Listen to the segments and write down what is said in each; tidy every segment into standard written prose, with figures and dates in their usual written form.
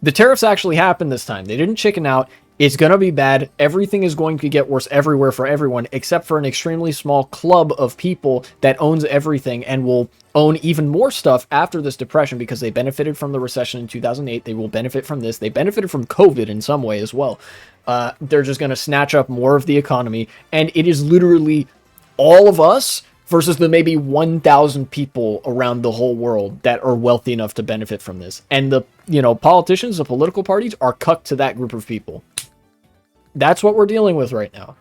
The tariffs actually happened this time. They didn't chicken out. It's going to be bad. Everything is going to get worse everywhere for everyone, except for an extremely small club of people that owns everything and will own even more stuff after this depression because they benefited from the recession in 2008. They will benefit from this. They benefited from COVID in some way as well. They're just going to snatch up more of the economy. And it is literally all of us versus the maybe 1,000 people around the whole world that are wealthy enough to benefit from this. And the, politicians, the political parties are cucked to that group of people. That's what we're dealing with right now.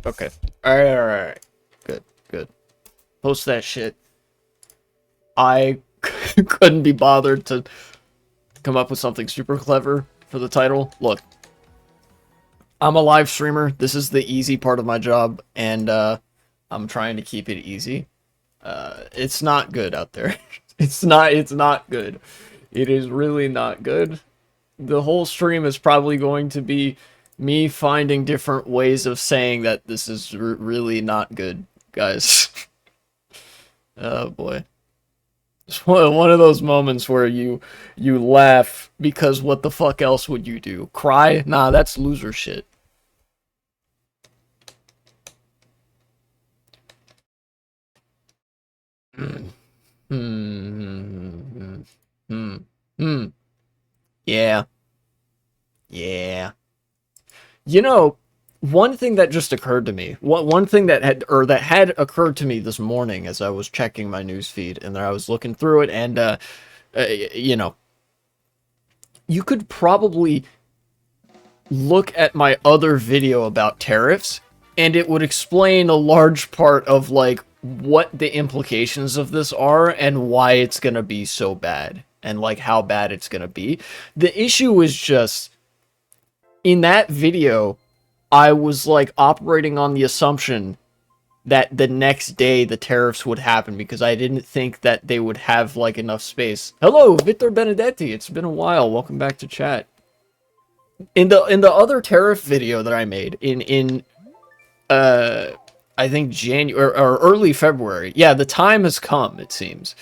Okay. All right. Good. Post that shit. I couldn't be bothered to come up with something super clever for the title. Look, I'm a live streamer. This is the easy part of my job, and I'm trying to keep it easy. It's not good out there. It's not good. It is really not good. The whole stream is probably going to be me finding different ways of saying that this is really not good, guys. Oh boy. It's one of those moments where you laugh because what the fuck else would you do? Cry? Nah, that's loser shit. Yeah. One thing that just occurred to me, one thing that had occurred to me this morning as I was checking my news feed and I was looking through it, and you could probably look at my other video about tariffs and it would explain a large part of like what the implications of this are and why it's going to be so bad and like how bad it's going to be. The issue is just in that video, I was like operating on the assumption that the next day the tariffs would happen because I didn't think that they would have like enough space. Hello, Victor Benedetti. It's been a while. Welcome back to chat. In the other tariff video that I made in I think January or early February. Yeah, the time has come, it seems.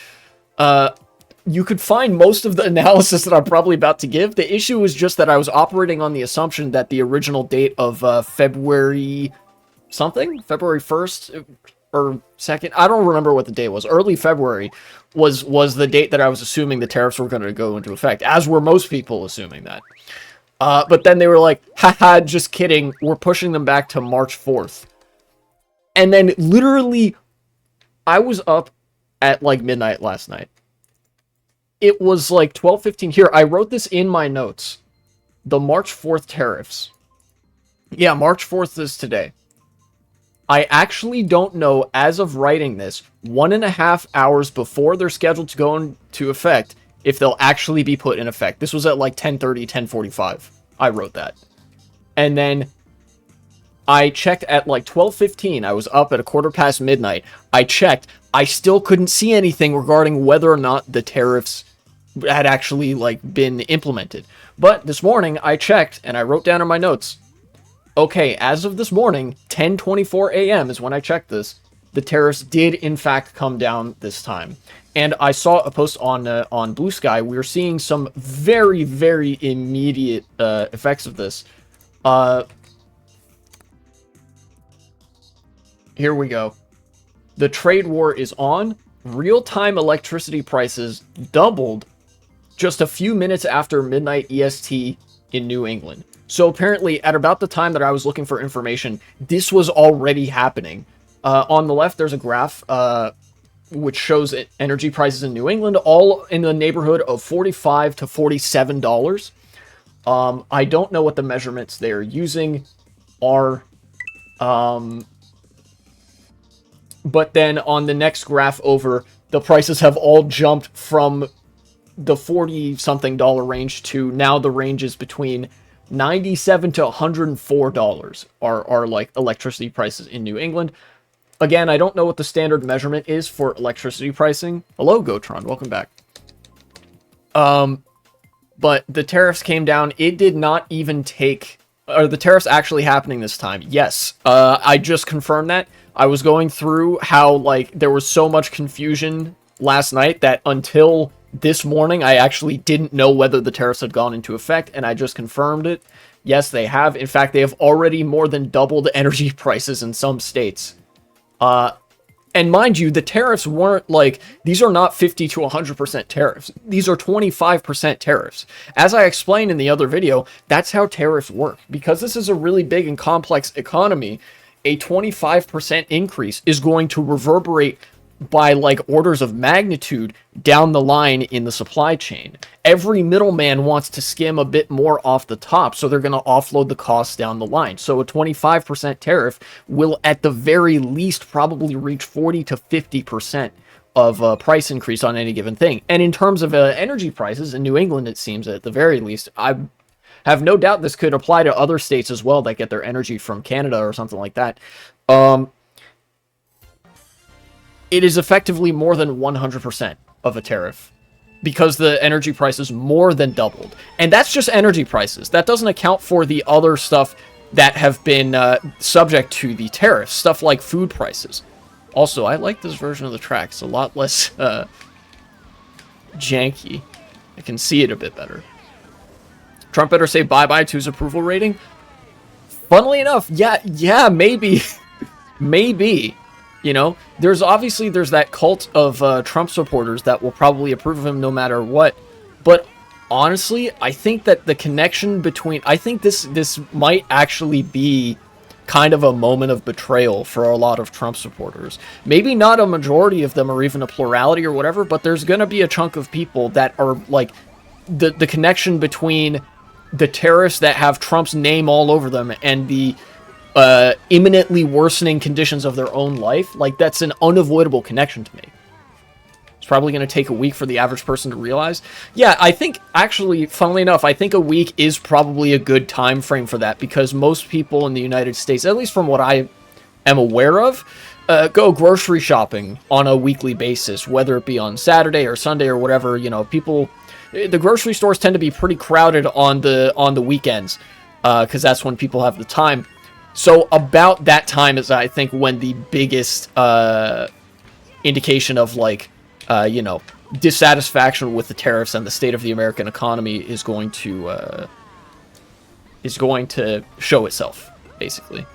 You could find most of the analysis that I'm probably about to give. The issue was just that I was operating on the assumption that the original date of February something? February 1st or 2nd? I don't remember what the date was. Early February was the date that I was assuming the tariffs were going to go into effect, as were most people assuming that. But then they were like, haha, just kidding. We're pushing them back to March 4th. And then literally, I was up at like midnight last night. It was like 12:15 here. I wrote this in my notes. The March 4th tariffs. Yeah, March 4th is today. I actually don't know, as of writing this, 1.5 hours before they're scheduled to go into effect, if they'll actually be put in effect. This was at like 10:30, 10:45. I wrote that. And then I checked at like 12:15. I was up at 1/4 midnight. I checked. I still couldn't see anything regarding whether or not the tariffs had actually like been implemented. But this morning I checked and I wrote down in my notes, okay, as of this morning, 10:24 a.m. is when I checked this, the tariffs did in fact come down this time. And I saw a post on Blue Sky. We are seeing some very, very immediate effects of this. Here we go. The trade war is on. Real-time electricity prices doubled just a few minutes after midnight EST in New England. So apparently, at about the time that I was looking for information, this was already happening. On the left, there's a graph which shows energy prices in New England, all in the neighborhood of $45 to $47. I don't know what the measurements they're using are. But then on the next graph over, the prices have all jumped from the $40-something range to now the range is between $97 to $104 are like electricity prices in New England. Again, I don't know what the standard measurement is for electricity pricing. Hello, Gotron. Welcome back. But the tariffs came down. It did not even take... Are the tariffs actually happening this time? Yes. I just confirmed that. I was going through how, like, there was so much confusion last night that until this morning, I actually didn't know whether the tariffs had gone into effect, and I just confirmed it. Yes, they have. In fact, they have already more than doubled energy prices in some states. And mind you, the tariffs weren't like, these are not 50 to 100% tariffs. These are 25% tariffs. As I explained in the other video, that's how tariffs work. Because this is a really big and complex economy, a 25% increase is going to reverberate by like orders of magnitude down the line in the supply chain. Every middleman wants to skim a bit more off the top, so they're going to offload the costs down the line. So a 25% tariff will at the very least probably reach 40 to 50% of a price increase on any given thing. And in terms of energy prices in New England, it seems at the very least, I have no doubt this could apply to other states as well that get their energy from Canada or something like that. It is effectively more than 100% of a tariff because the energy prices more than doubled. And that's just energy prices. That doesn't account for the other stuff that have been subject to the tariffs, stuff like food prices. Also, I like this version of the track. It's a lot less janky. I can see it a bit better. Trump better say bye-bye to his approval rating. Funnily enough, yeah, maybe. Maybe. You know, there's that cult of Trump supporters that will probably approve of him no matter what. But honestly, I think that the connection between, I think this might actually be kind of a moment of betrayal for a lot of Trump supporters. Maybe not a majority of them or even a plurality or whatever, but there's going to be a chunk of people that are like the connection between the tariffs that have Trump's name all over them and the imminently worsening conditions of their own life. Like, that's an unavoidable connection to me. It's probably going to take a week for the average person to realize. Yeah, I think, actually, funnily enough, I think a week is probably a good time frame for that, because most people in the United States, at least from what I am aware of, go grocery shopping on a weekly basis, whether it be on Saturday or Sunday or whatever. You know, people, the grocery stores tend to be pretty crowded on the weekends, because that's when people have the time. So about that time is, I think, when the biggest indication of, like, you know, dissatisfaction with the tariffs and the state of the American economy is going to show itself, basically.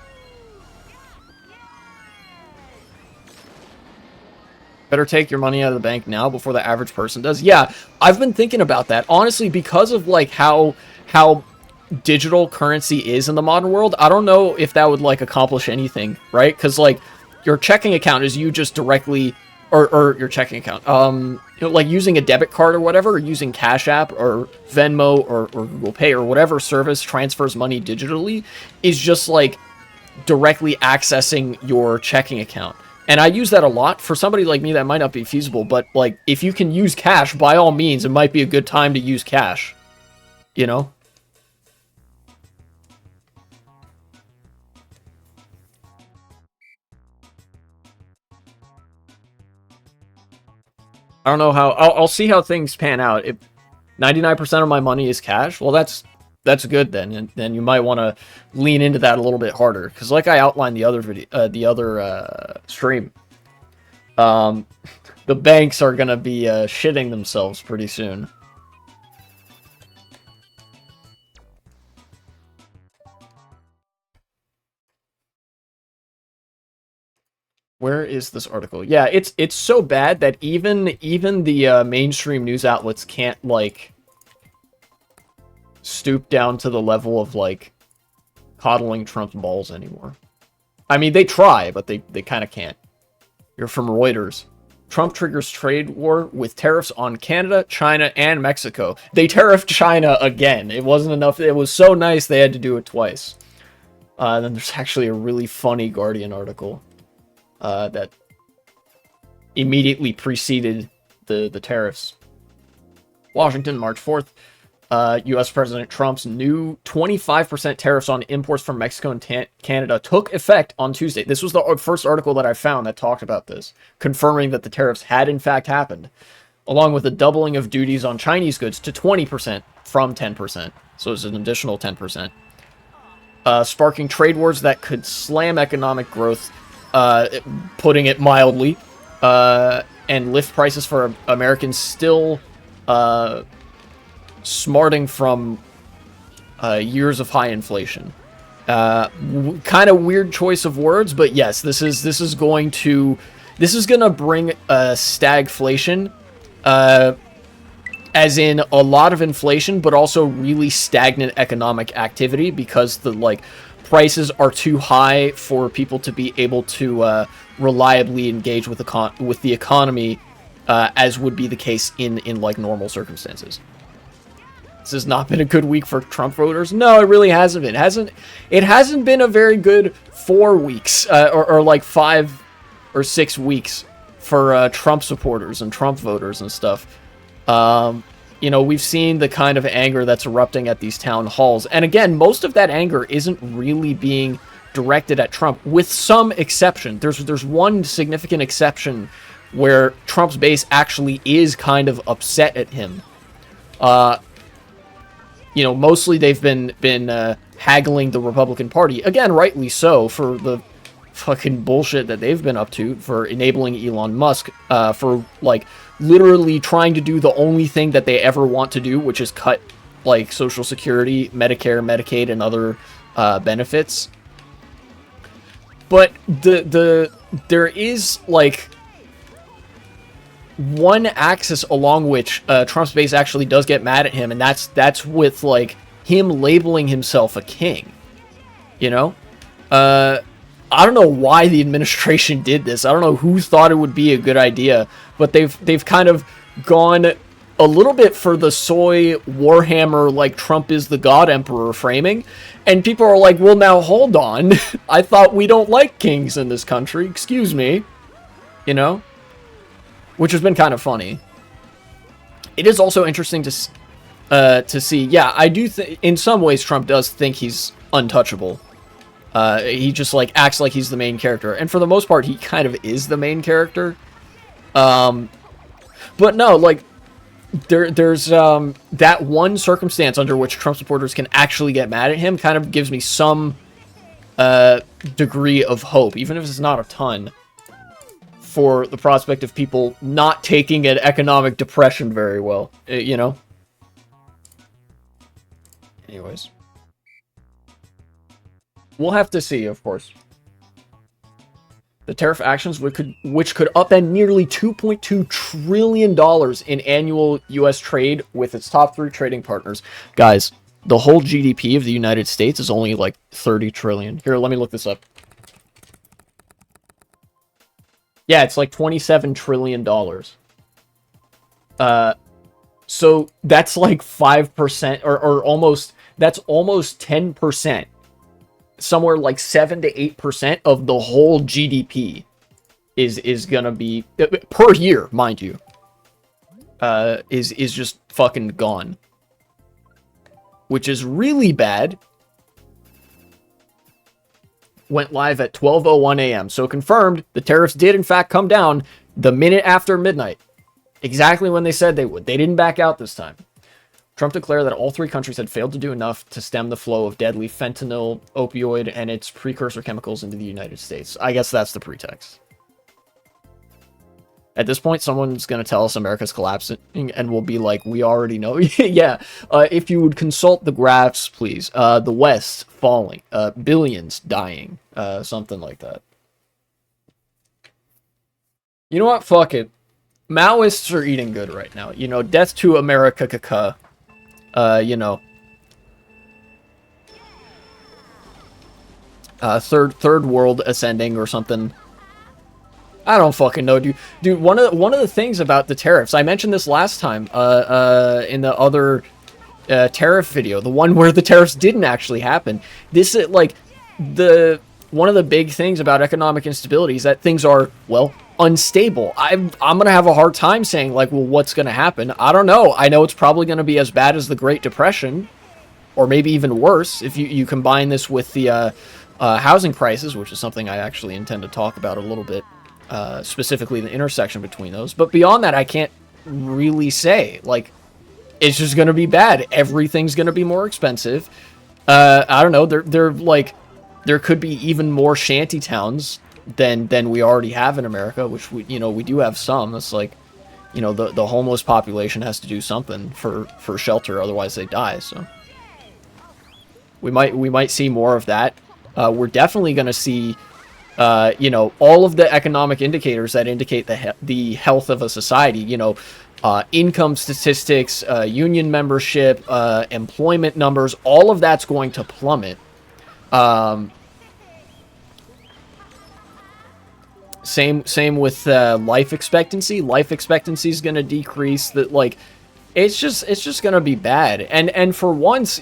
Better take your money out of the bank now before the average person does. Yeah, I've been thinking about that. Honestly, because of, like, how digital currency is in the modern world, I don't know if that would, like, accomplish anything, right? Because, like, your checking account is you just directly, or your checking account, you know, like using a debit card or whatever, or using Cash App or Venmo or Google Pay or whatever service transfers money digitally is just, like, directly accessing your checking account. And I use that a lot. For somebody like me, that might not be feasible, but, like, if you can use cash, by all means, it might be a good time to use cash, you know? I don't know how, I'll see how things pan out. If 99% of my money is cash, well, that's good then, and then you might want to lean into that a little bit harder, because like I outlined the other video, stream, the banks are gonna be shitting themselves pretty soon. Where is this article? Yeah, it's so bad that even the mainstream news outlets can't, like, stoop down to the level of, like, coddling Trump's balls anymore. I mean, they try, but they kind of can't. You're from Reuters. Trump triggers trade war with tariffs on Canada, China, and Mexico. They tariffed China again. It wasn't enough. It was so nice they had to do it twice. Then there's actually a really funny Guardian article that immediately preceded the tariffs. Washington, March 4th. U.S. President Trump's new 25% tariffs on imports from Mexico and Canada took effect on Tuesday. This was the first article that I found that talked about this, confirming that the tariffs had in fact happened, along with the doubling of duties on Chinese goods to 20% from 10%. So it's an additional 10%. Sparking trade wars that could slam economic growth putting it mildly, and lift prices for Americans still smarting from years of high inflation. Kind of weird choice of words, but yes, this is going to bring stagflation, as in a lot of inflation, but also really stagnant economic activity, because the prices are too high for people to be able to reliably engage with the economy, as would be the case in normal circumstances. This has not been a good week for Trump voters. No, it really hasn't been. It hasn't been a very good 4 weeks, or 5 or 6 weeks for Trump supporters and Trump voters and stuff. You know, we've seen the kind of anger that's erupting at these town halls. And again, most of that anger isn't really being directed at Trump, with some exception. There's one significant exception where Trump's base actually is kind of upset at him. You know, mostly they've been haggling the Republican Party, again, rightly so, for the fucking bullshit that they've been up to, for enabling Elon Musk, for literally trying to do the only thing that they ever want to do, which is cut Social Security, Medicare, Medicaid, and other benefits. But there is one axis along which Trump's base actually does get mad at him, and that's with him labeling himself a king. You know, I don't know why the administration did this. I don't know who thought it would be a good idea, but they've kind of gone a little bit for the soy Warhammer, Trump is the God Emperor framing, and people are like, well, now hold on, I thought we don't like kings in this country. Excuse me, you know. Which has been kind of funny. It is also interesting to see. Yeah, I do think in some ways Trump does think he's untouchable. He just acts like he's the main character, and for the most part, he kind of is the main character. But no, there's that one circumstance under which Trump supporters can actually get mad at him kind of gives me some degree of hope, even if it's not a ton, for the prospect of people not taking an economic depression very well, you know? Anyways. We'll have to see, of course. The tariff actions, which could upend nearly $2.2 trillion in annual U.S. trade with its top 3 trading partners. Guys, the whole GDP of the United States is only 30 trillion. Here, let me look this up. Yeah, it's $27 trillion. So that's 5%, or almost, that's almost 10%. Somewhere 7 to 8% of the whole GDP is gonna be, per year, mind you, is just fucking gone. Which is really bad. Went live at 12:01 a.m. So confirmed, the tariffs did in fact come down the minute after midnight. Exactly when they said they would. They didn't back out this time. Trump declared that all 3 countries had failed to do enough to stem the flow of deadly fentanyl, opioid, and its precursor chemicals into the United States. I guess that's the pretext. At this point, someone's going to tell us America's collapsing, and we'll be like, we already know. Yeah, if you would consult the graphs, please. The West falling, billions dying, something like that. You know what? Fuck it. Maoists are eating good right now. You know, death to AMERIKKKA. You know. Third world ascending or something. I don't fucking know, dude. Dude, one of the things about the tariffs, I mentioned this last time, in the other tariff video, the one where the tariffs didn't actually happen. This is one of the big things about economic instability is that things are, well, unstable. I'm gonna have a hard time saying well, what's gonna happen? I don't know. I know it's probably gonna be as bad as the Great Depression, or maybe even worse if you combine this with the housing crisis, which is something I actually intend to talk about a little bit. Specifically the intersection between those. But beyond that, I can't really say. It's just going to be bad. Everything's going to be more expensive. I don't know. There could be even more shanty towns than we already have in America, which we do have some. It's like, the homeless population has to do something for shelter, otherwise they die. So we might see more of that. We're definitely going to see, all of the economic indicators that indicate the health of a society. Income statistics, union membership, employment numbers, all of that's going to plummet. Same with life expectancy. Life expectancy is going to decrease. That, like, it's just going to be bad. And for once,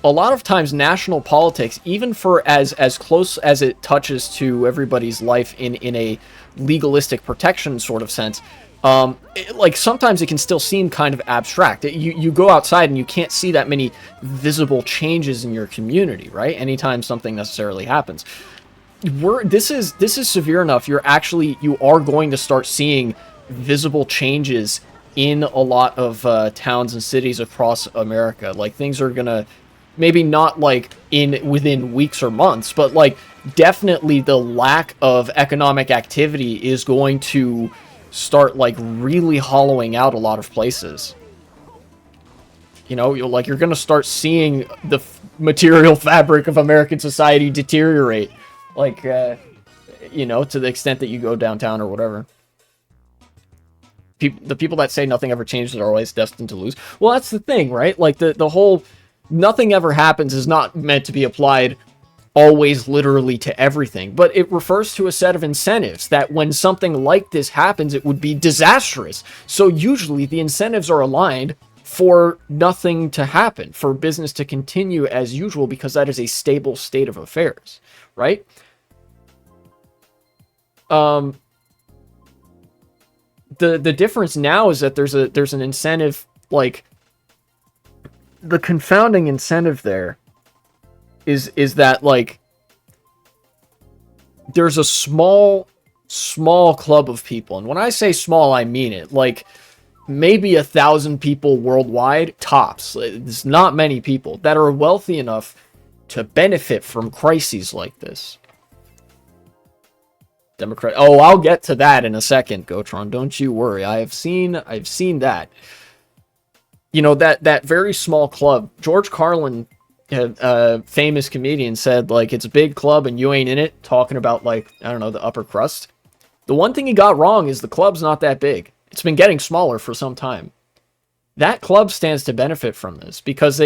a lot of times national politics, even for as close as it touches to everybody's life in a legalistic protection sort of sense, like, sometimes it can still seem kind of abstract. You go outside and you can't see that many visible changes in your community, right? Anytime something necessarily happens. This is severe enough. You are going to start seeing visible changes in a lot of towns and cities across America. Like, things are gonna, maybe not like within weeks or months, but like definitely the lack of economic activity is going to start like really hollowing out a lot of places. You're going to start seeing the material fabric of American society deteriorate. Like, to the extent that you go downtown or whatever. The people that say nothing ever changes are always destined to lose. Well, that's the thing, right? Like, the whole nothing ever happens is not meant to be applied always literally to everything, but it refers to a set of incentives that when something like this happens, it would be disastrous. So usually the incentives are aligned for nothing to happen, for business to continue as usual, because that is a stable state of affairs, right? The difference now is that there's an incentive, like, the confounding incentive there is that, like, there's a small club of people, and when I say small, I mean it, like, maybe 1,000 people worldwide, tops. It's not many people that are wealthy enough to benefit from crises like this. Democrat. Oh, I'll get to that in a second, Gotron. Don't you worry. I've seen that. That very small club. George Carlin, a famous comedian, said, like, it's a big club and you ain't in it, talking about, like, I don't know, the upper crust. The one thing he got wrong is the club's not that big. It's been getting smaller for some time. That club stands to benefit from this because,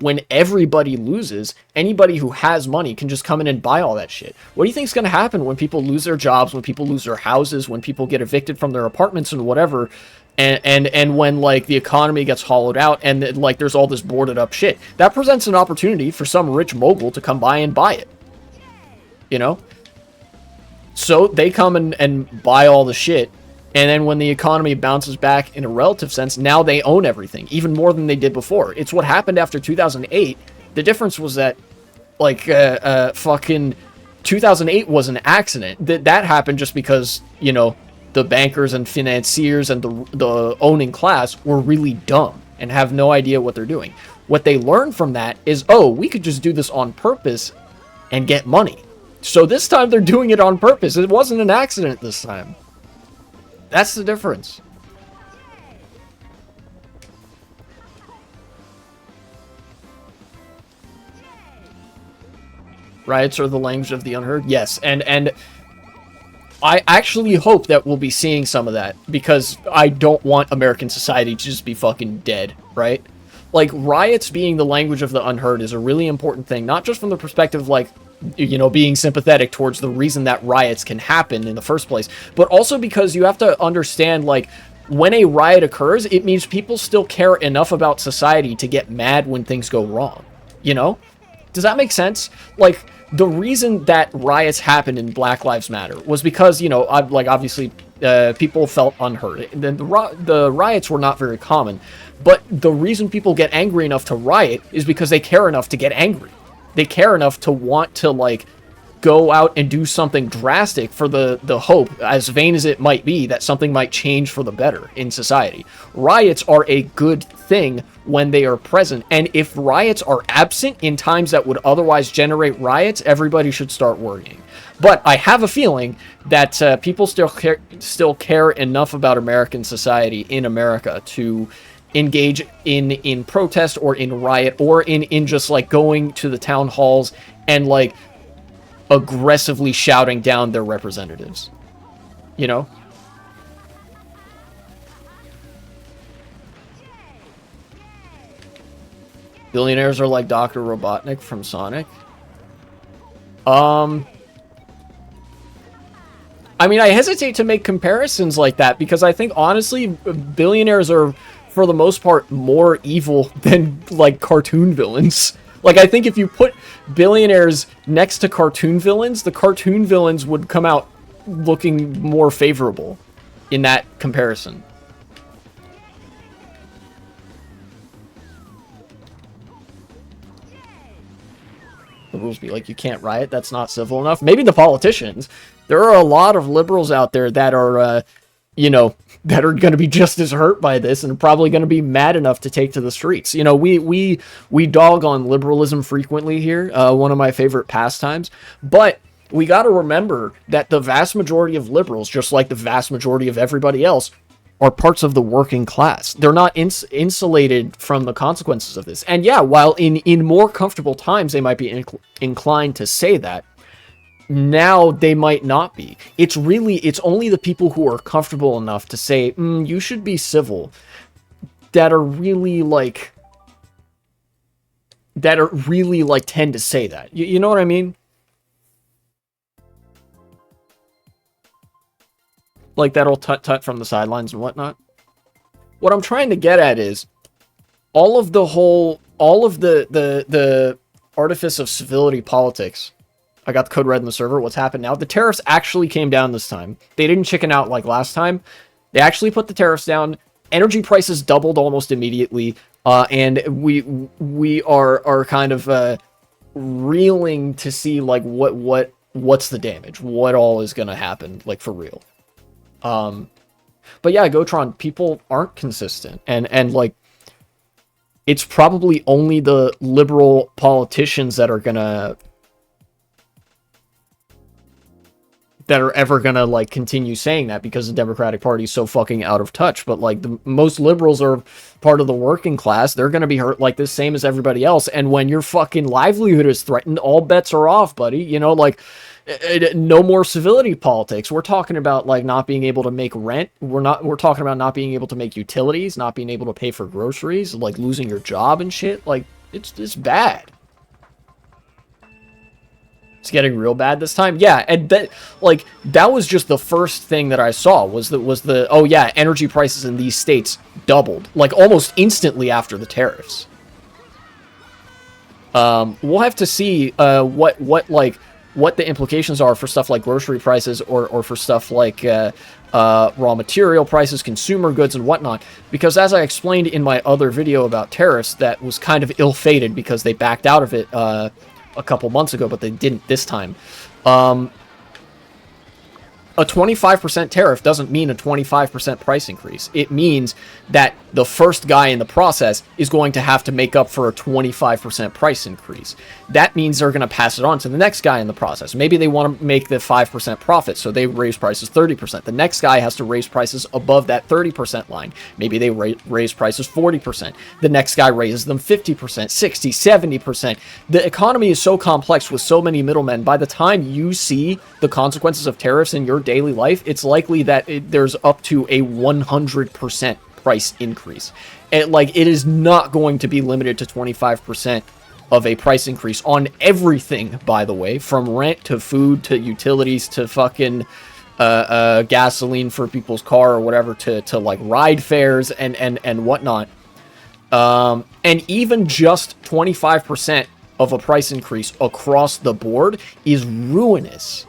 when everybody loses, anybody who has money can just come in and buy all that shit. What do you think is going to happen when people lose their jobs, when people lose their houses, when people get evicted from their apartments and whatever, and when, like, the economy gets hollowed out and, like, there's all this boarded up shit? That presents an opportunity for some rich mogul to come by and buy it. So they come and buy all the shit. And then when the economy bounces back in a relative sense, now they own everything, even more than they did before. It's what happened after 2008. The difference was that, like, fucking 2008 was an accident. That happened just because, the bankers and financiers and the owning class were really dumb and have no idea what they're doing. What they learned from that is, oh, we could just do this on purpose and get money. So this time they're doing it on purpose. It wasn't an accident this time. That's the difference. Riots are the language of the unheard? Yes, and I actually hope that we'll be seeing some of that, because I don't want American society to just be fucking dead, right? Like, riots being the language of the unheard is a really important thing, not just from the perspective of, like, being sympathetic towards the reason that riots can happen in the first place, but also because you have to understand, like, when a riot occurs, it means people still care enough about society to get mad when things go wrong. Does that make sense? Like, the reason that riots happened in Black Lives Matter was because, obviously, people felt unheard. Then the riots were not very common, but the reason people get angry enough to riot is because they care enough to get angry. They care enough to want to, like, go out and do something drastic for the hope, as vain as it might be, that something might change for the better in society. Riots are a good thing when they are present, and if riots are absent in times that would otherwise generate riots, everybody should start worrying. But I have a feeling that people still care enough about American society in America to engage in protest or in riot or in just like going to the town halls and like aggressively shouting down their representatives. You know? Billionaires are like Dr. Robotnik from Sonic. I mean, I hesitate to make comparisons like that because I think, honestly, billionaires are, for the most part, more evil than, like, cartoon villains. Like, I think if you put billionaires next to cartoon villains, the cartoon villains would come out looking more favorable in that comparison. The rules be like, you can't riot, that's not civil enough. Maybe the politicians. There are a lot of liberals out there that are, you know, that are going to be just as hurt by this and probably going to be mad enough to take to the streets. You know, we dog on liberalism frequently here, one of my favorite pastimes, but we got to remember that the vast majority of liberals, just like the vast majority of everybody else, are parts of the working class. They're not insulated from the consequences of this. And yeah, while in more comfortable times they might be inclined to say that, now they might not be. It's only the people who are comfortable enough to say, you should be civil, that are really like tend to say that. You know what I mean? Like that old tut-tut from the sidelines and whatnot. What I'm trying to get at is all of the artifice of civility politics. I got the code red in the server. What's happened now? The tariffs actually came down this time. They didn't chicken out like last time. They actually put the tariffs down. Energy prices doubled almost immediately. And we are kind of reeling to see like what's the damage? What all is gonna happen, like for real. But yeah, Gotron, people aren't consistent, and like, it's probably only the liberal politicians that are ever gonna like continue saying that, because the Democratic Party is so fucking out of touch. But like, the most liberals are part of the working class. They're gonna be hurt like the same as everybody else. And when your fucking livelihood is threatened, all bets are off, buddy. You know, like, no more civility politics. We're talking about like not being able to make rent. We're talking about not being able to make utilities, not being able to pay for groceries, like losing your job and shit. Like, it's bad. It's getting real bad this time. Yeah, and that was just the first thing that I saw was the oh yeah, energy prices in these states doubled like almost instantly after the tariffs. We'll have to see what the implications are for stuff like grocery prices or for stuff like raw material prices, consumer goods, and whatnot. Because as I explained in my other video about tariffs, that was kind of ill-fated because they backed out of it a couple months ago, but they didn't this time. A 25% tariff doesn't mean a 25% price increase. It means that the first guy in the process is going to have to make up for a 25% price increase. That means they're going to pass it on to the next guy in the process. Maybe they want to make the 5% profit, so they raise prices 30%. The next guy has to raise prices above that 30% line. Maybe they raise prices 40%. The next guy raises them 50%, 60, 70%. The economy is so complex with so many middlemen. By the time you see the consequences of tariffs in your daily life, it's likely that there's up to a 100% price increase. And like, it is not going to be limited to 25% of a price increase on everything, by the way, from rent to food to utilities to fucking gasoline for people's car or whatever to like ride fares and whatnot. And even just 25% of a price increase across the board is ruinous.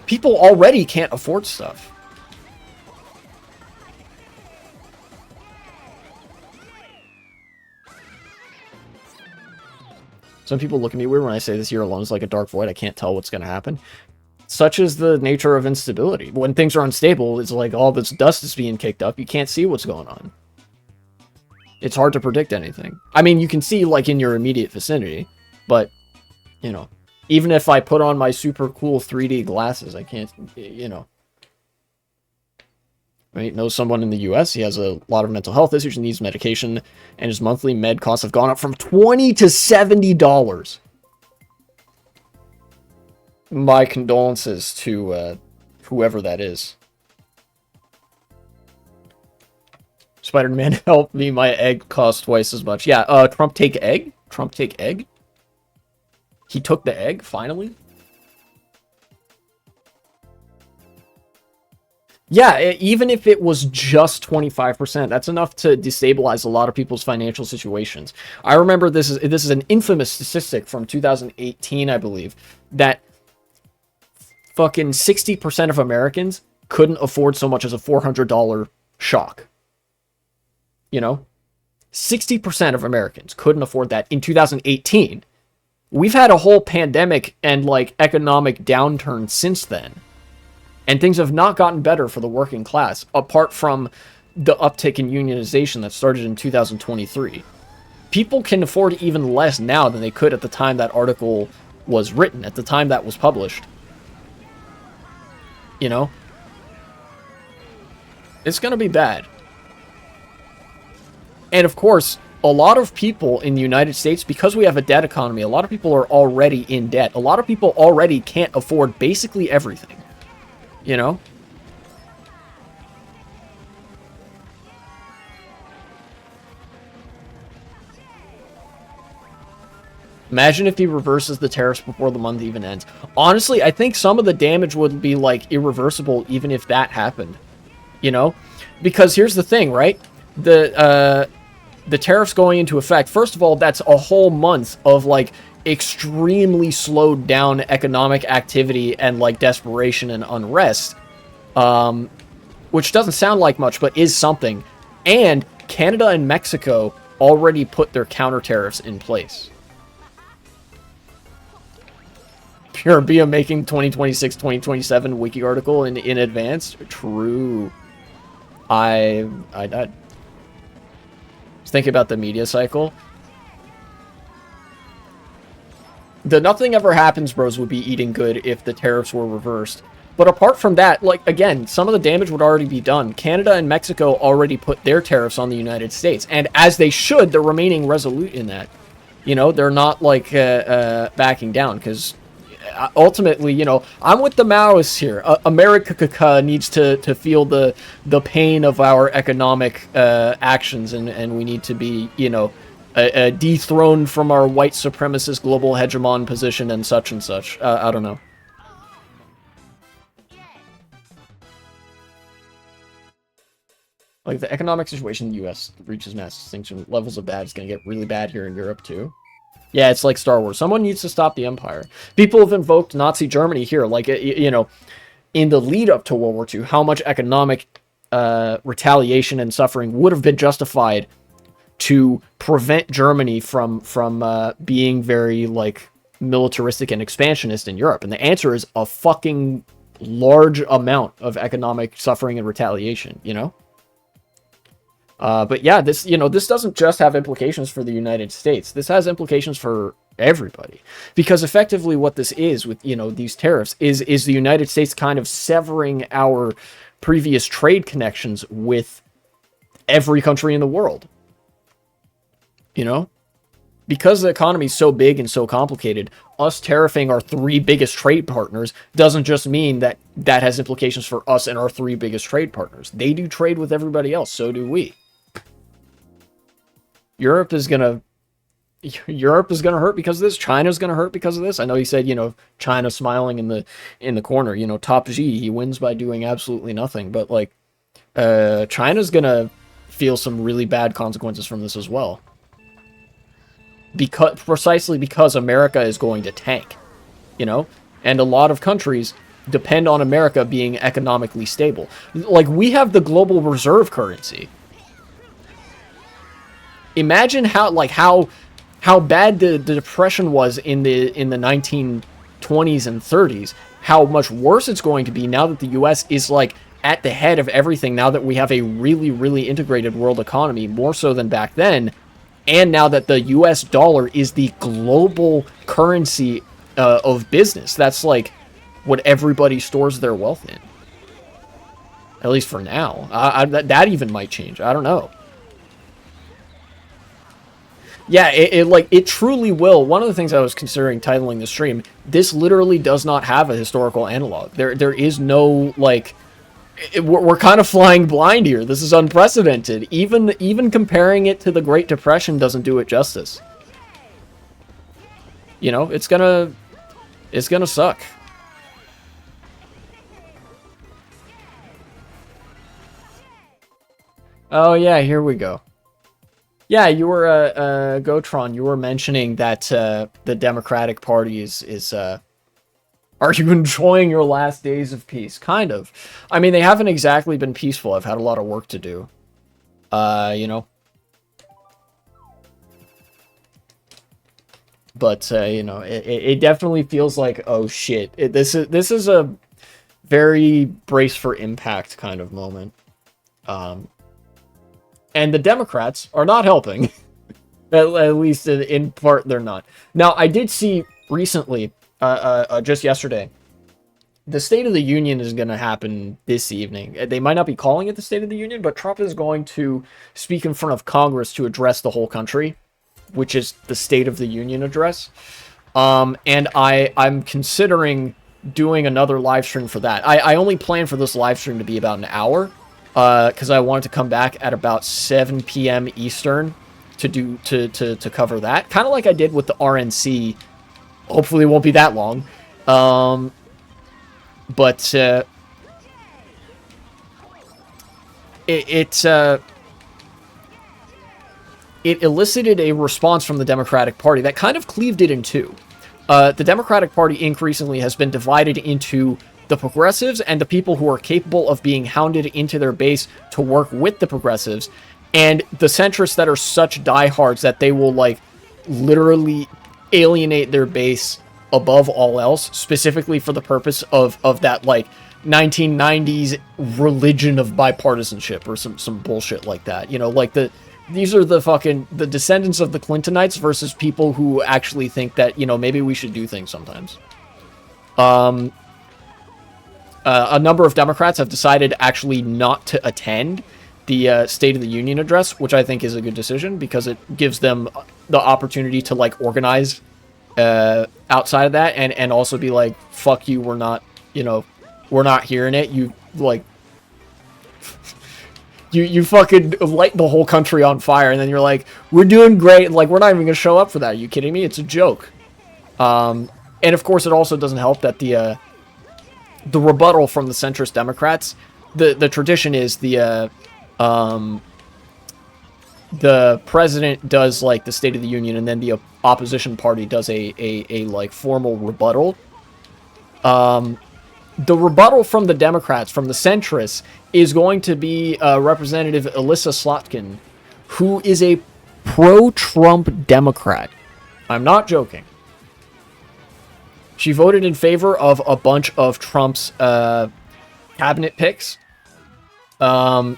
People already can't afford stuff. Some people look at me weird when I say this year alone is like a dark void. I can't tell what's going to happen. Such is the nature of instability. When things are unstable, it's like all this dust is being kicked up. You can't see what's going on. It's hard to predict anything. I mean, you can see like in your immediate vicinity, but, you know, Even if I put on my super cool 3D glasses, I can't, you know. Right? Know someone in the US, he has a lot of mental health issues and needs medication, and his monthly med costs have gone up from $20 to $70. My condolences to whoever that is. Spider-Man, help me, my egg costs twice as much. Yeah, Trump take egg? Trump take egg? He took the egg, finally? Yeah, even if it was just 25%, that's enough to destabilize a lot of people's financial situations. I remember this is an infamous statistic from 2018, I believe, that fucking 60% of Americans couldn't afford so much as a $400 shock. You know? 60% of Americans couldn't afford that in 2018. We've had a whole pandemic and, like, economic downturn since then. And things have not gotten better for the working class, apart from the uptick in unionization that started in 2023. People can afford even less now than they could at the time that article was written, at the time that was published. You know? It's gonna be bad. And of course, a lot of people in the United States, because we have a debt economy, a lot of people are already in debt. A lot of people already can't afford basically everything. You know? Imagine if he reverses the tariffs before the month even ends. Honestly, I think some of the damage would be, like, irreversible even if that happened. You know? Because here's the thing, right? The tariffs going into effect, first of all, that's a whole month of, like, extremely slowed down economic activity and, like, desperation and unrest, which doesn't sound like much but is something. And Canada and Mexico already put their counter tariffs in place. Pure Bia making 2026-2027 wiki article in advance. True. I died. Think about the media cycle. The nothing ever happens bros would be eating good if the tariffs were reversed. But apart from that, like, again, some of the damage would already be done. Canada and Mexico already put their tariffs on the United States. And as they should, they're remaining resolute in that. You know, they're not, like, backing down. Because ultimately, you know, I'm with the Maoists here. AMERIKKKA needs to feel the pain of our economic actions. And we need to be, you know, dethroned from our white supremacist global hegemon position and such and such. I don't know. Like, the economic situation in the U.S. reaches mass extinction levels of bad. It's going to get really bad here in Europe, too. Yeah, it's like Star Wars. Someone needs to stop the Empire. People have invoked Nazi Germany here. Like, you know, in the lead up to World War II, how much economic retaliation and suffering would have been justified to prevent Germany from being very, like, militaristic and expansionist in Europe. And the answer is a fucking large amount of economic suffering and retaliation, you know? But yeah, this, you know, this doesn't just have implications for the United States. This has implications for everybody. Because effectively what this is with, you know, these tariffs is the United States kind of severing our previous trade connections with every country in the world. You know? Because the economy is so big and so complicated, us tariffing our three biggest trade partners doesn't just mean that that has implications for us and our three biggest trade partners. They do trade with everybody else, so do we. Europe is gonna hurt because of this. China's gonna hurt because of this. I know he said, you know, China smiling in the corner. You know, Top G, he wins by doing absolutely nothing. But like, China's gonna feel some really bad consequences from this as well. Precisely because America is going to tank, you know, and a lot of countries depend on America being economically stable. Like, we have the global reserve currency. Imagine how bad the depression was in the 1920s and 30s. How much worse it's going to be now that the U.S. is like at the head of everything. Now that we have a really, really integrated world economy, more so than back then, and now that the U.S. dollar is the global currency of business. That's like what everybody stores their wealth in. At least for now. That even might change. I don't know. Yeah, it truly will. One of the things I was considering titling the stream, this literally does not have a historical analog. There is no, like, we're kind of flying blind here. This is unprecedented. Even comparing it to the Great Depression doesn't do it justice. You know, it's gonna suck. Oh yeah, here we go. Yeah, you were Gotron. You were mentioning that the Democratic Party is are you enjoying your last days of peace? Kind of. I mean, they haven't exactly been peaceful. I've had a lot of work to do. You know. But you know, it definitely feels like, oh shit. This is a very brace for impact kind of moment. And the Democrats are not helping. At least in part, they're not. Now, I did see recently, just yesterday, the State of the Union is going to happen this evening. They might not be calling it the State of the Union, but Trump is going to speak in front of Congress to address the whole country, which is the State of the Union address. And I'm considering doing another live stream for that. I only plan for this live stream to be about an hour. Because I wanted to come back at about 7 p.m. Eastern to cover that. Kind of like I did with the RNC. Hopefully it won't be that long. But it elicited a response from the Democratic Party that kind of cleaved it in two. The Democratic Party increasingly has been divided into the progressives and the people who are capable of being hounded into their base to work with the progressives, and the centrists that are such diehards that they will, like, literally alienate their base above all else, specifically for the purpose of that, like, 1990s religion of bipartisanship or some bullshit like that. You know, like, these are the descendants of the Clintonites versus people who actually think that, you know, maybe we should do things sometimes. A number of Democrats have decided actually not to attend the State of the Union address, which I think is a good decision because it gives them the opportunity to, like, organize outside of that and also be like, fuck you, we're not, you know, we're not hearing it. You, like, you fucking light the whole country on fire, and then you're like, we're doing great, like, we're not even gonna show up for that. Are you kidding me? It's a joke. And of course, it also doesn't help that the rebuttal from the centrist Democrats, the tradition is the president does, like, the State of the Union, and then the opposition party does a like formal rebuttal. The rebuttal from the Democrats, from the centrists, is going to be Representative Elissa Slotkin, who is a pro-Trump Democrat. I'm not joking. She voted in favor of a bunch of Trump's cabinet picks. And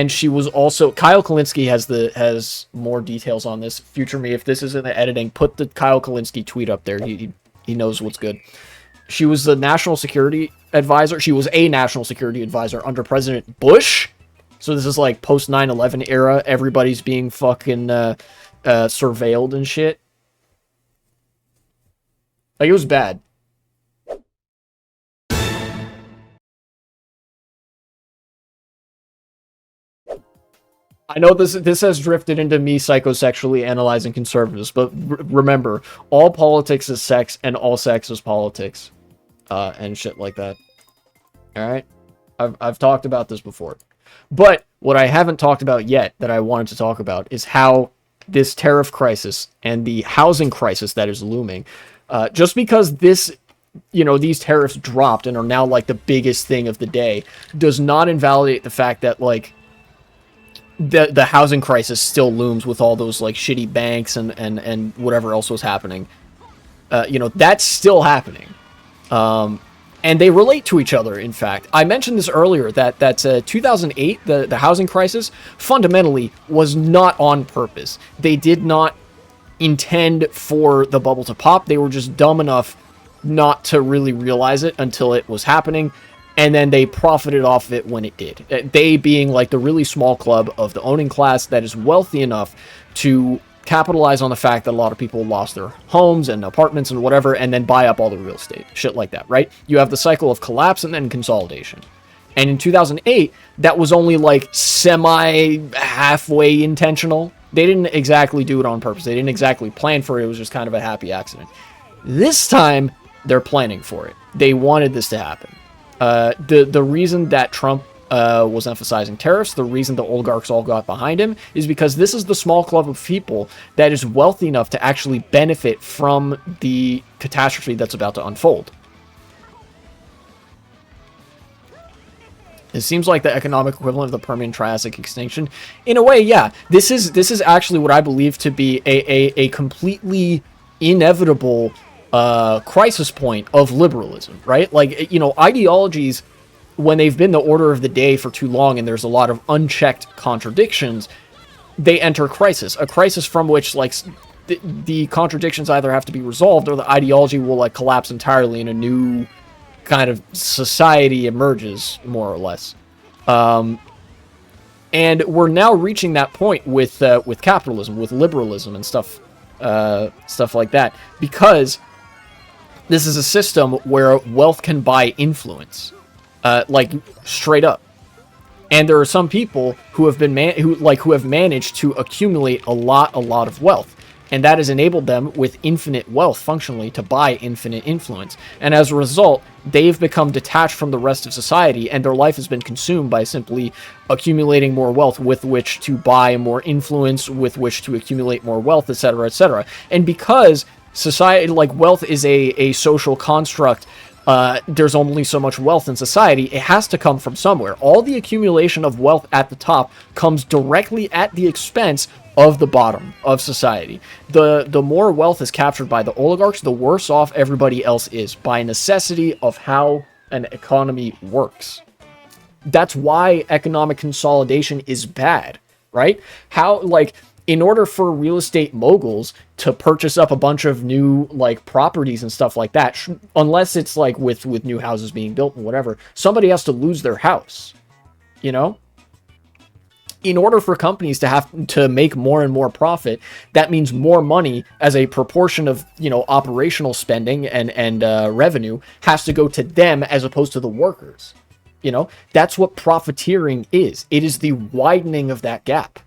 she was also... Kyle Kalinske has more details on this. Future me, if this is in the editing, put the Kyle Kalinske tweet up there. He knows what's good. She was the national security advisor. She was a national security advisor under President Bush. So this is like post 9/11 era. Everybody's being fucking surveilled and shit. Like, it was bad. I know this has drifted into me psychosexually analyzing conservatives, but remember, all politics is sex, and all sex is politics, and shit like that. All right, I've talked about this before, but what I haven't talked about yet that I wanted to talk about is how this tariff crisis and the housing crisis that is looming, just because this, you know, these tariffs dropped and are now like the biggest thing of the day, does not invalidate the fact that, like, the housing crisis still looms with all those, like, shitty banks and whatever else was happening. You know, that's still happening. And they relate to each other, in fact. I mentioned this earlier, that 2008, the housing crisis, fundamentally was not on purpose. They did not intend for the bubble to pop. They were just dumb enough not to really realize it until it was happening, and then they profited off of it when it did. They being like the really small club of the owning class that is wealthy enough to capitalize on the fact that a lot of people lost their homes and apartments and whatever, and then buy up all the real estate. Shit like that, right? You have the cycle of collapse and then consolidation. And in 2008, that was only like semi-halfway intentional. They didn't exactly do it on purpose. They didn't exactly plan for it. It was just kind of a happy accident. This time, they're planning for it. They wanted this to happen. The reason that Trump was emphasizing tariffs, the reason the oligarchs all got behind him, is because this is the small club of people that is wealthy enough to actually benefit from the catastrophe that's about to unfold. It seems like the economic equivalent of the Permian Triassic extinction. In a way, yeah. This is actually what I believe to be a completely inevitable crisis point of liberalism, right? Like, you know, ideologies, when they've been the order of the day for too long and there's a lot of unchecked contradictions, they enter crisis. A crisis from which, like, the contradictions either have to be resolved or the ideology will, like, collapse entirely and a new kind of society emerges, more or less. And we're now reaching that point with capitalism, with liberalism and stuff like that, because this is a system where wealth can buy influence, like straight up. And there are some people who have been who have managed to accumulate a lot of wealth, and that has enabled them with infinite wealth functionally to buy infinite influence. And as a result, they've become detached from the rest of society, and their life has been consumed by simply accumulating more wealth with which to buy more influence, with which to accumulate more wealth, etc., etc. And because society, like, wealth is a social construct, there's only so much wealth in society. It has to come from somewhere. All the accumulation of wealth at the top comes directly at the expense of the bottom of society. The more wealth is captured by the oligarchs, the worse off everybody else is, by necessity of how an economy works. That's why economic consolidation is bad, right? How, like, in order for real estate moguls to purchase up a bunch of new, like, properties and stuff like that, unless it's like with new houses being built and whatever, somebody has to lose their house, you know? In order for companies to have to make more and more profit, that means more money as a proportion of, you know, operational spending and revenue has to go to them as opposed to the workers. You know, that's what profiteering is. It is the widening of that gap.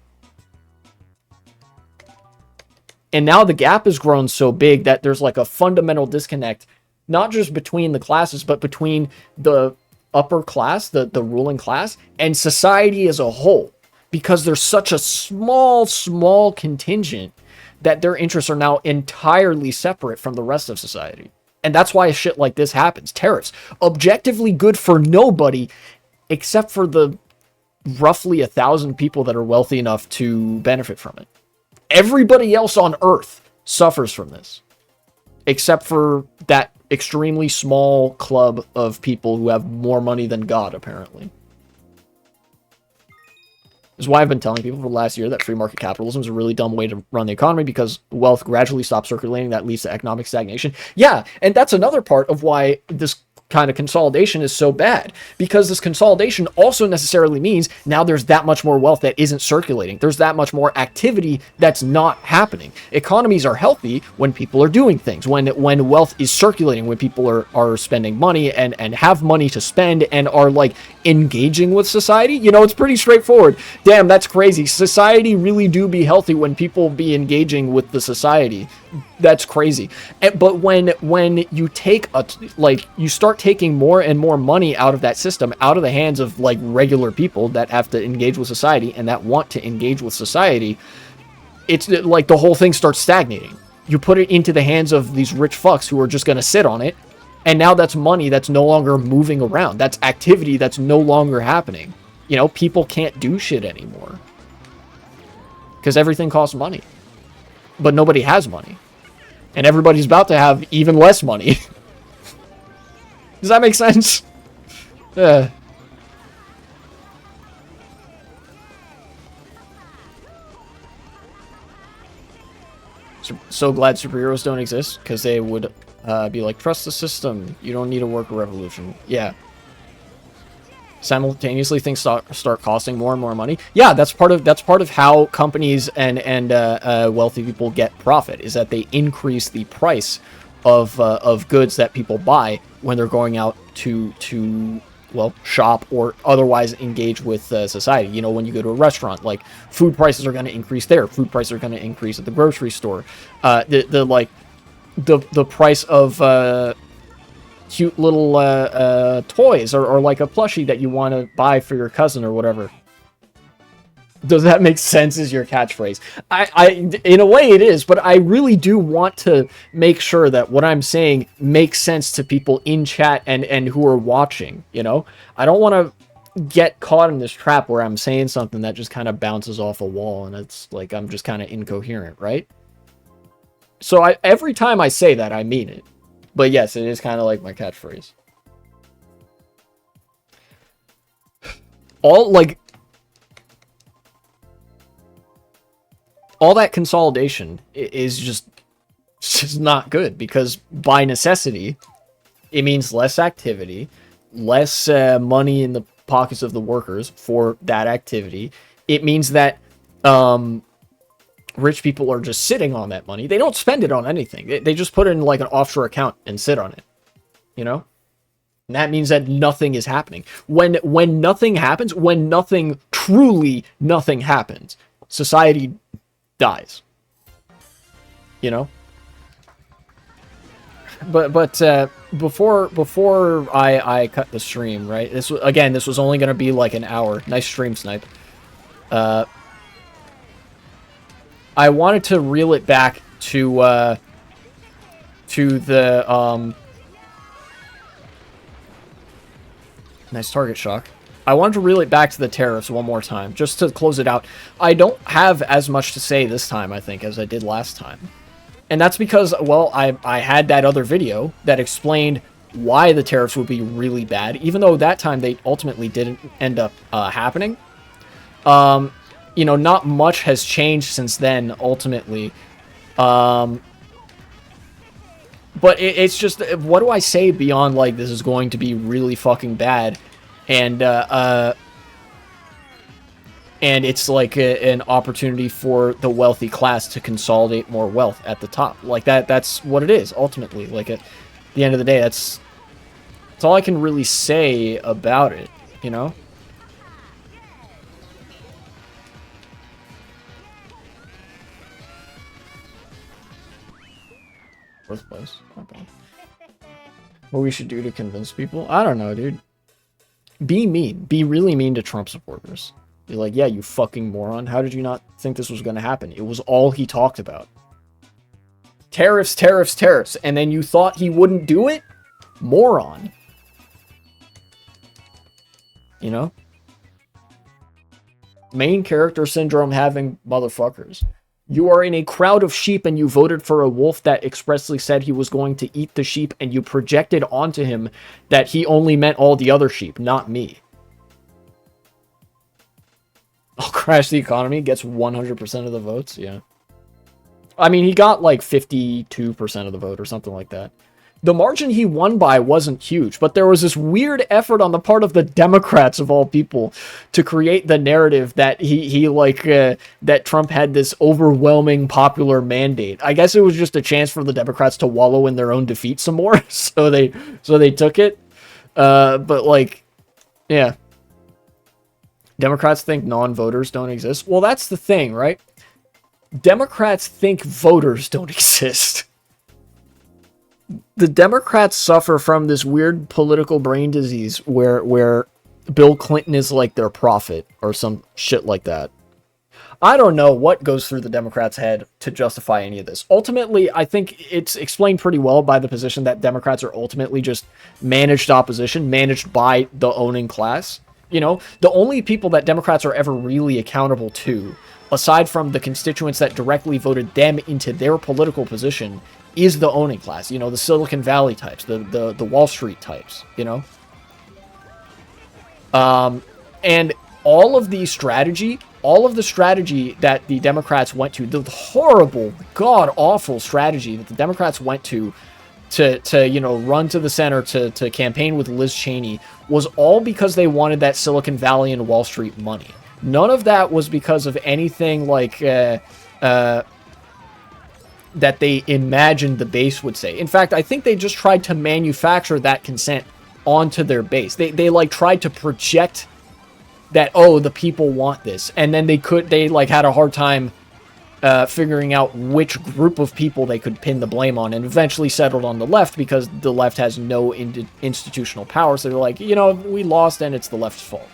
And now the gap has grown so big that there's like a fundamental disconnect, not just between the classes, but between the upper class, the ruling class, and society as a whole. Because there's such a small contingent that their interests are now entirely separate from the rest of society. And that's why shit like this happens. Tariffs, objectively good for nobody, except for the roughly 1,000 people that are wealthy enough to benefit from it. Everybody else on Earth suffers from this, except for that extremely small club of people who have more money than God, apparently. This is why I've been telling people for the last year that free market capitalism is a really dumb way to run the economy, because wealth gradually stops circulating. That leads to economic stagnation. Yeah, and that's another part of why this kind of consolidation is so bad, because this consolidation also necessarily means now there's that much more wealth that isn't circulating. There's that much more activity that's not happening. Economies are healthy when people are doing things, when wealth is circulating, when people are spending money and have money to spend and are, like, engaging with society. You know, it's pretty straightforward. Damn, that's crazy. Society really do be healthy when people be engaging with the society. That's crazy. But when you take you start taking more and more money out of that system, out of the hands of, like, regular people that have to engage with society and that want to engage with society, it's like the whole thing starts stagnating. You put it into the hands of these rich fucks who are just going to sit on it, and now that's money that's no longer moving around. That's activity that's no longer happening. You know, people can't do shit anymore because everything costs money, but nobody has money, and everybody's about to have even less money. Does that make sense? So glad superheroes don't exist, because they would Be like, trust the system. You don't need a worker revolution. Yeah. Simultaneously, things start costing more and more money. Yeah, that's part of how companies and wealthy people get profit, is that they increase the price of goods that people buy when they're going out to well, shop or otherwise engage with society. You know, when you go to a restaurant, like, food prices are going to increase there. Food prices are going to increase at the grocery store. The price of cute little toys or like a plushie that you want to buy for your cousin or whatever. Does that make sense is your catchphrase? In a way it is, but I really do want to make sure that what I'm saying makes sense to people in chat and who are watching, you know? I don't want to get caught in this trap where I'm saying something that just kind of bounces off a wall and it's like I'm just kind of incoherent, right? So every time I say that, I mean it. But yes, it is kind of like my catchphrase. All that consolidation is just not good, because by necessity, it means less activity, less money in the pockets of the workers for that activity. It means that rich people are just sitting on that money. They don't spend it on anything. They just put it in like an offshore account and sit on it, you know? And that means that nothing is happening. When nothing happens, when truly nothing happens, society dies, you know? But before I cut the stream, right? This was only going to be like an hour. Nice stream snipe. I wanted to reel it back to the nice target shock. I wanted to reel it back to the tariffs one more time, just to close it out. I don't have as much to say this time, I think, as I did last time. And that's because, well, I had that other video that explained why the tariffs would be really bad, even though that time they ultimately didn't end up happening. You know, not much has changed since then, ultimately. But it's just, what do I say beyond, like, this is going to be really fucking bad? And it's like an opportunity for the wealthy class to consolidate more wealth at the top. Like, that's what it is, ultimately. Like, at the end of the day, that's all I can really say about it, you know? Fourth place. Not bad. What we should do to convince people? I don't know, dude. Be mean. Be really mean to Trump supporters. Be like, yeah, you fucking moron. How did you not think this was going to happen? It was all he talked about. Tariffs, tariffs, tariffs. And then you thought he wouldn't do it? Moron. You know? Main character syndrome having motherfuckers. You are in a crowd of sheep and you voted for a wolf that expressly said he was going to eat the sheep, and you projected onto him that he only meant all the other sheep, not me. I'll crash the economy, gets 100% of the votes, yeah. I mean, he got like 52% of the vote or something like that. The margin he won by wasn't huge, but there was this weird effort on the part of the Democrats, of all people, to create the narrative that that Trump had this overwhelming popular mandate. I guess it was just a chance for the Democrats to wallow in their own defeat some more, so they took it. But like, yeah. Democrats think non-voters don't exist. Well, that's the thing, right? Democrats think voters don't exist. The Democrats suffer from this weird political brain disease where Bill Clinton is like their prophet or some shit like that. I don't know what goes through the Democrats' head to justify any of this. Ultimately, I think it's explained pretty well by the position that Democrats are ultimately just managed opposition, managed by the owning class. You know, the only people that Democrats are ever really accountable to, aside from the constituents that directly voted them into their political position, is the owning class. You know, the Silicon Valley types, the Wall Street types, you know? And all of the strategy that the Democrats went to, the horrible, god-awful strategy that the Democrats went to to you know, run to the center to campaign with Liz Cheney was all because they wanted that Silicon Valley and Wall Street money. None of that was because of anything like that they imagined the base would say. In fact, I think they just tried to manufacture that consent onto their base. They like tried to project that, oh, the people want this, and then they like had a hard time figuring out which group of people they could pin the blame on, and eventually settled on the left because the left has no institutional power. So they're like, you know, we lost and it's the left's fault,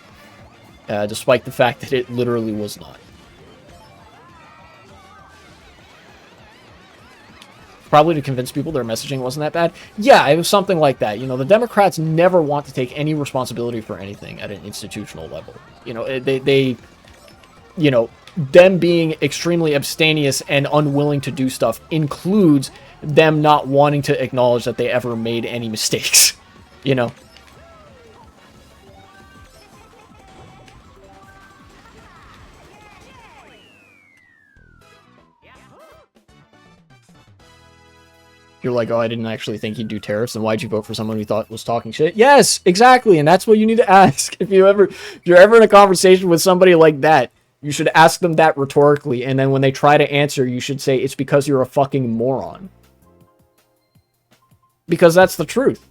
despite the fact that it literally was not. Probably to convince people their messaging wasn't that bad. Yeah, it was something like that. You know, the Democrats never want to take any responsibility for anything at an institutional level. You know, they you know, them being extremely abstemious and unwilling to do stuff includes them not wanting to acknowledge that they ever made any mistakes, you know? You're like, oh, I didn't actually think he'd do tariffs, and why'd you vote for someone who thought was talking shit? Yes, exactly, and that's what you need to ask. If you're ever in a conversation with somebody like that, you should ask them that rhetorically, and then when they try to answer, you should say, it's because you're a fucking moron. Because that's the truth.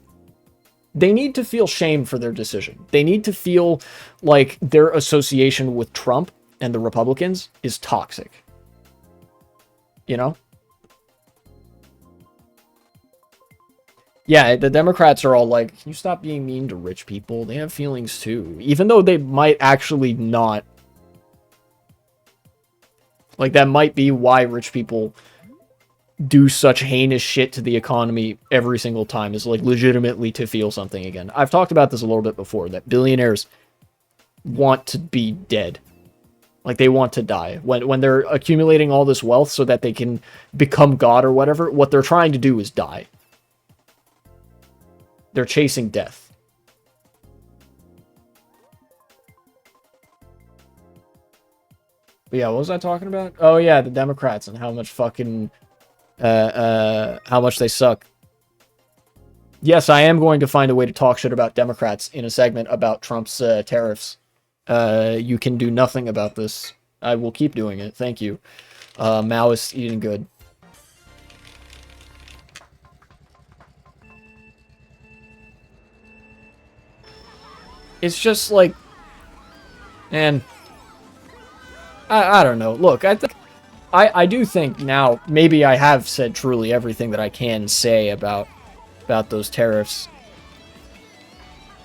They need to feel shame for their decision. They need to feel like their association with Trump and the Republicans is toxic. You know? Yeah, the Democrats are all like, can you stop being mean to rich people? They have feelings too. Even though they might actually not. Like, that might be why rich people do such heinous shit to the economy every single time, is like legitimately to feel something again. I've talked about this a little bit before, that billionaires want to be dead. Like, they want to die. When they're accumulating all this wealth so that they can become God or whatever, what they're trying to do is die. They're chasing death. But yeah, what was I talking about? Oh yeah, the Democrats and how much fucking, how much they suck. Yes, I am going to find a way to talk shit about Democrats in a segment about Trump's tariffs. You can do nothing about this. I will keep doing it. Thank you. Maoists eating good. It's just like, man, I don't know. Look, I do think now, maybe I have said truly everything that I can say about those tariffs,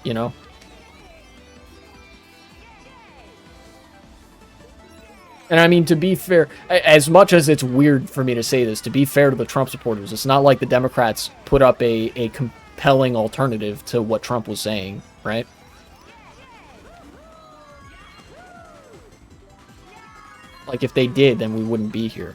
you know? And I mean, to be fair, as much as it's weird for me to say this, to be fair to the Trump supporters, it's not like the Democrats put up a compelling alternative to what Trump was saying, right? Like, if they did, then we wouldn't be here.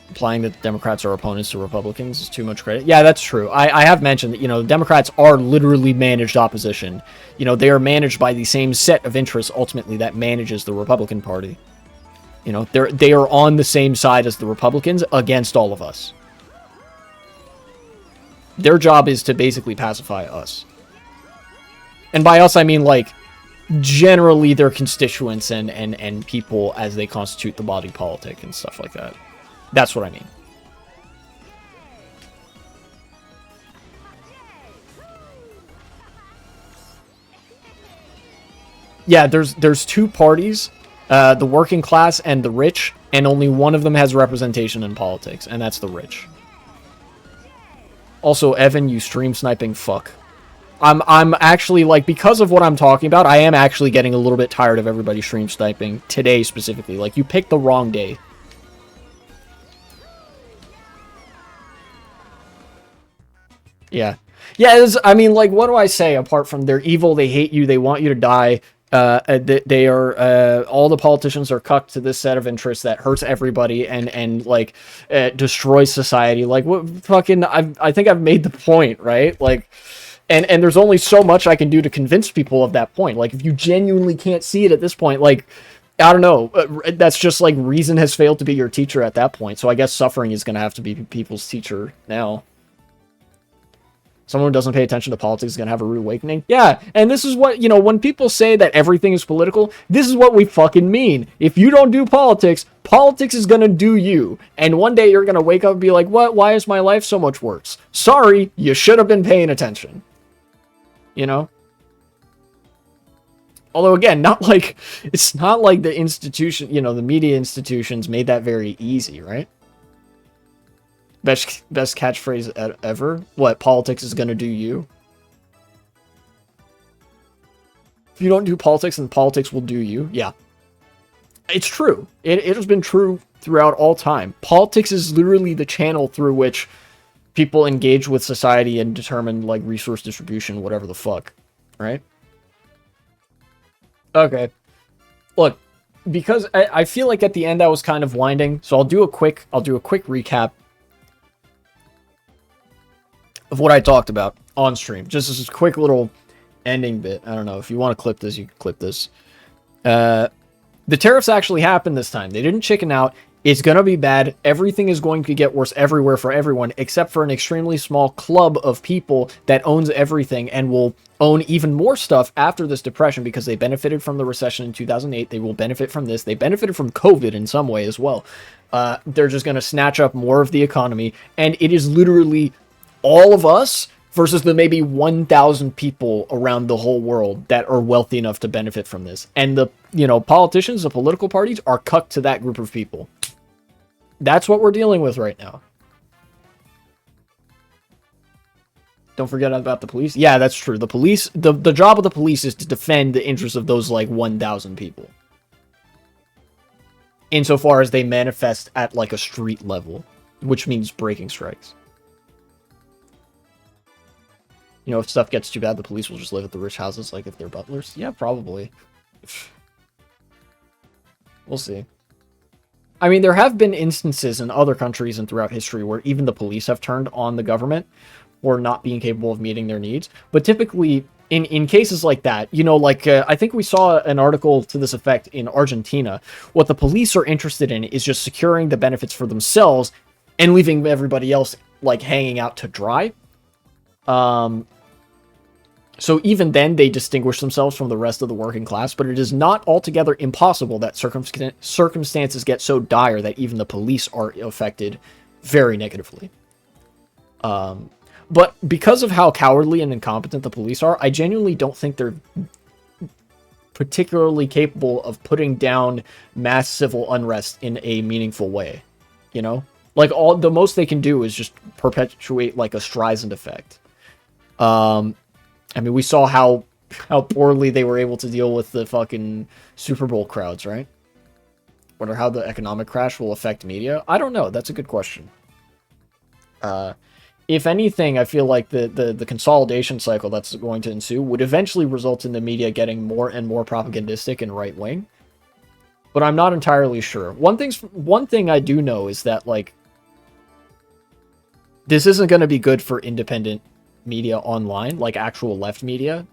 Implying that the Democrats are opponents to Republicans is too much credit. Yeah, that's true. I have mentioned that, you know, the Democrats are literally managed opposition. You know, they are managed by the same set of interests, ultimately, that manages the Republican Party. You know, they are on the same side as the Republicans against all of us. Their job is to basically pacify us. And by us, I mean, like, generally their constituents and people as they constitute the body politic and stuff like that. That's what I mean. Yeah, there's two parties, the working class and the rich, and only one of them has representation in politics, and that's the rich. Also, Evan, you stream sniping fuck. I'm actually, like, because of what I'm talking about, I am actually getting a little bit tired of everybody stream sniping today specifically. Like, you picked the wrong day. Yeah. Yeah, I mean, like, what do I say apart from they're evil, they hate you, they want you to die, they are, all the politicians are cucked to this set of interests that hurts everybody and like, destroys society. Like, what fucking, I think I've made the point, right? Like, and there's only so much I can do to convince people of that point. Like, if you genuinely can't see it at this point, like, I don't know. That's just like reason has failed to be your teacher at that point. So I guess suffering is going to have to be people's teacher now. Someone who doesn't pay attention to politics is going to have a rude awakening. Yeah, and this is what, you know, when people say that everything is political, this is what we fucking mean. If you don't do politics, politics is going to do you. And one day you're going to wake up and be like, what? Why is my life so much worse? Sorry, you should have been paying attention. You know? Although, again, it's not like the institution, you know, the media institutions made that very easy, right? Best catchphrase ever? What, politics is gonna do you? If you don't do politics, then politics will do you. Yeah. It's true. It has been true throughout all time. Politics is literally the channel through which people engage with society and determine, like, resource distribution, whatever the fuck. Right? Okay. Look, because I feel like at the end I was kind of winding, so I'll do a quick recap of what I talked about on stream. Just as a quick little ending bit. I don't know. If you want to clip this, you can clip this. The tariffs actually happened this time. They didn't chicken out. It's going to be bad. Everything is going to get worse everywhere for everyone, except for an extremely small club of people that owns everything and will own even more stuff after this depression because they benefited from the recession in 2008. They will benefit from this. They benefited from COVID in some way as well. They're just going to snatch up more of the economy, and it is literally all of us versus the maybe 1,000 people around the whole world that are wealthy enough to benefit from this. And the, you know, politicians, the political parties are cut to that group of people. That's what we're dealing with right now. Don't forget about the police. Yeah, that's true. The police, the job of the police is to defend the interests of those, like, 1,000 people. Insofar as they manifest at, like, a street level, which means breaking strikes. You know, if stuff gets too bad, the police will just live at the rich houses, like if they're butlers. Yeah, probably. We'll see. I mean, there have been instances in other countries and throughout history where even the police have turned on the government for not being capable of meeting their needs. But typically, in cases like that, you know, like, I think we saw an article to this effect in Argentina. What the police are interested in is just securing the benefits for themselves and leaving everybody else, like, hanging out to dry. So even then, they distinguish themselves from the rest of the working class, but it is not altogether impossible that circumstances get so dire that even the police are affected very negatively. But because of how cowardly and incompetent the police are, I genuinely don't think they're particularly capable of putting down mass civil unrest in a meaningful way, you know? Like, the most they can do is just perpetuate, like, a Streisand effect. I mean, we saw how poorly they were able to deal with the fucking Super Bowl crowds, right? Wonder how the economic crash will affect media? I don't know. That's a good question. If anything, I feel like the consolidation cycle that's going to ensue would eventually result in the media getting more and more propagandistic and right-wing. But I'm not entirely sure. One thing I do know is that, like, this isn't going to be good for independent media online, like actual left media.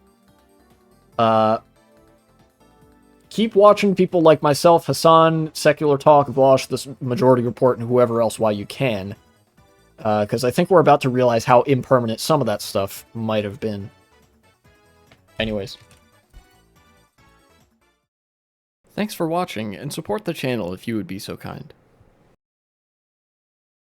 Keep watching people like myself, Hassan, Secular Talk, Vosh, this Majority Report, and whoever else while you can. Because I think we're about to realize how impermanent some of that stuff might have been. Anyways. Thanks for watching, and support the channel if you would be so kind.